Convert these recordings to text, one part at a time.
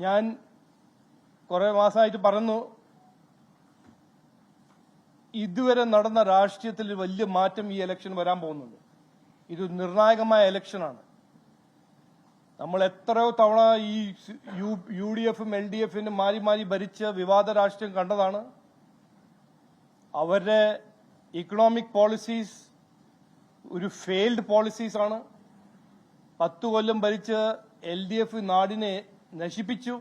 ഞാൻ കുറേ മാസമായിട്ട് പറഞ്ഞു, ഇതുവരെ നടന്ന രാഷ്ട്രീയത്തിൽ വലിയ മാറ്റം ഈ ഇലക്ഷൻ വരാൻ പോകുന്നുണ്ട്. ഇത് നിർണായകമായ ഇലക്ഷനാണ്. നമ്മൾ എത്രയോ തവണ ഈ UDFും LDFിനും മാറി മാറി ഭരിച്ച വിവാദ രാഷ്ട്രീയം കണ്ടതാണ്. അവരുടെ ഇക്കണോമിക് പോളിസീസ് ഒരു ഫെയിൽഡ് പോളിസീസ് ആണ്. 10 കൊല്ലം ഭരിച്ച LDF നാടിനെ നശിപ്പിച്ചു.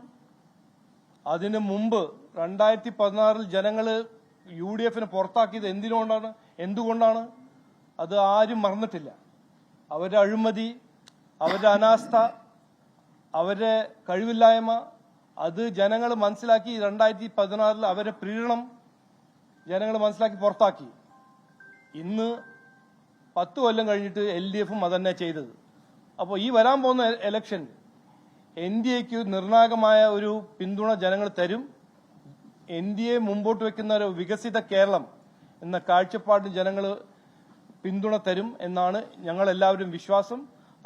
അതിനു മുമ്പ് 2016 ജനങ്ങൾ UDFിനെ പുറത്താക്കിയത് എന്തുകൊണ്ടാണ് അത് ആരും മറന്നിട്ടില്ല. അവരുടെ അഴിമതി, അവരുടെ അനാസ്ഥ, അവരുടെ കഴിവില്ലായ്മ അത് ജനങ്ങൾ മനസ്സിലാക്കി. 2016 അവരെ പ്രീണനം ജനങ്ങൾ മനസ്സിലാക്കി പുറത്താക്കി. ഇന്ന് 10 കൊല്ലം കഴിഞ്ഞിട്ട് LDFും അതന്നെ ചെയ്തത്. അപ്പോൾ ഈ വരാൻ പോകുന്ന ഇലക്ഷൻ NDAക്ക് നിർണായകമായ ഒരു പിന്തുണ ജനങ്ങൾ തരും. NDA മുമ്പോട്ട് വെക്കുന്ന ഒരു വികസിത കേരളം എന്ന കാഴ്ചപ്പാടിന് ജനങ്ങൾ പിന്തുണ തരും എന്നാണ് ഞങ്ങൾ എല്ലാവരും വിശ്വാസം.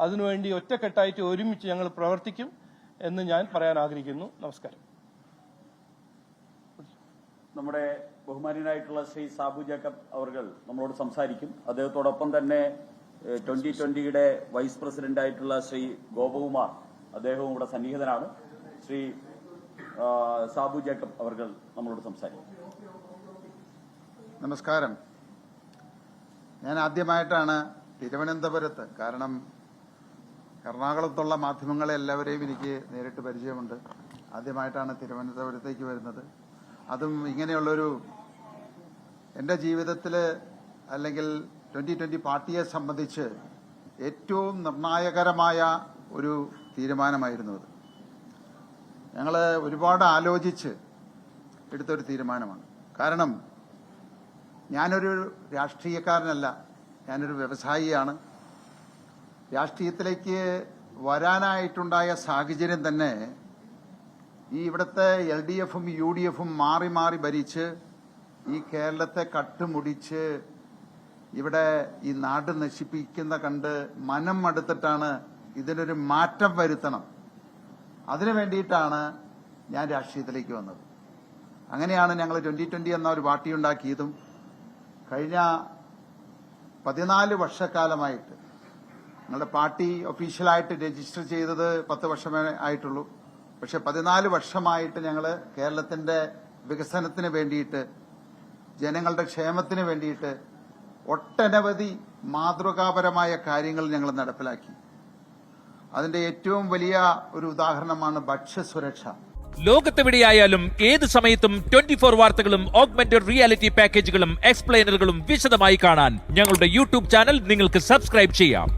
അതിനുവേണ്ടി ഒറ്റക്കെട്ടായിട്ട് ഒരുമിച്ച് ഞങ്ങൾ പ്രവർത്തിക്കും എന്ന് ഞാൻ പറയാൻ ആഗ്രഹിക്കുന്നു. നമസ്കാരം. നമ്മുടെ ബഹുമാന്യനായിട്ടുള്ള ശ്രീ സാബു ജേക്കബ് അവർ നമ്മളോട് സംസാരിക്കും. അദ്ദേഹത്തോടൊപ്പം തന്നെ 2020യുടെ വൈസ് പ്രസിഡന്റ് ആയിട്ടുള്ള ശ്രീ ഗോപകുമാർ അദ്ദേഹവും ഇവിടെ സന്നിഹിതനാണ്. ശ്രീ സാബു ജേക്കബ് അവർ നമ്മളോട് സംസാരിക്കും. നമസ്കാരം. ഞാൻ ആദ്യമായിട്ടാണ് തിരുവനന്തപുരത്ത്, കാരണം എറണാകുളത്തുള്ള മാധ്യമങ്ങളെ എല്ലാവരെയും എനിക്ക് നേരിട്ട് പരിചയമുണ്ട്. ആദ്യമായിട്ടാണ് തിരുവനന്തപുരത്തേക്ക് വരുന്നത്. അതും ഇങ്ങനെയുള്ളൊരു എൻ്റെ ജീവിതത്തിൽ അല്ലെങ്കിൽ 2020 പാർട്ടിയെ സംബന്ധിച്ച് ഏറ്റവും നിർണായകരമായ ഒരു തീരുമാനമായിരുന്നു അത്. ഞങ്ങൾ ഒരുപാട് ആലോചിച്ച് എടുത്തൊരു തീരുമാനമാണ്. കാരണം ഞാനൊരു രാഷ്ട്രീയക്കാരനല്ല, ഞാനൊരു വ്യവസായിയാണ്. രാഷ്ട്രീയത്തിലേക്ക് വരാനായിട്ടുണ്ടായ സാഹചര്യം തന്നെ ഈ ഇവിടുത്തെ LDFും UDFും മാറി മാറി ഭരിച്ച് ഈ കേരളത്തെ കട്ടുമുടിച്ച് ഇവിടെ ഈ നാട് നശിപ്പിക്കുന്ന കണ്ട് മനം മടുത്തിട്ടാണ് ഇതിനൊരു മാറ്റം വരുത്തണം. അതിനു വേണ്ടിയിട്ടാണ് ഞാൻ രാഷ്ട്രീയത്തിലേക്ക് വന്നത്. അങ്ങനെയാണ് ഞങ്ങൾ 2020 എന്ന ഒരു പാർട്ടി ഉണ്ടാക്കിയതും കഴിഞ്ഞ 14 വർഷക്കാലമായിട്ട് ഞങ്ങളുടെ പാർട്ടി ഒഫീഷ്യലായിട്ട് രജിസ്റ്റർ ചെയ്തത് 10 വർഷമേ ആയിട്ടുള്ളൂ. പക്ഷെ 14 വർഷമായിട്ട് ഞങ്ങൾ കേരളത്തിന്റെ വികസനത്തിന് വേണ്ടിയിട്ട്, ജനങ്ങളുടെ ക്ഷേമത്തിന് വേണ്ടിയിട്ട് ഒട്ടനവധി മാതൃകാപരമായ കാര്യങ്ങൾ ഞങ്ങൾ നടപ്പിലാക്കി. അതിന്റെ ഏറ്റവും വലിയ ഒരു ഉദാഹരണമാണ് ഭക്ഷ്യസുരക്ഷ. ലോകത്തെവിടെയായാലും ഏത് സമയത്തും 24 വാർത്തകളും ഓഗ്മെന്റഡ് റിയാലിറ്റി പാക്കേജുകളും എക്സ്പ്ലെയിനറുകളും വിശദമായി കാണാൻ ഞങ്ങളുടെ YouTube ചാനൽ നിങ്ങൾക്ക് സബ്സ്ക്രൈബ് ചെയ്യാം.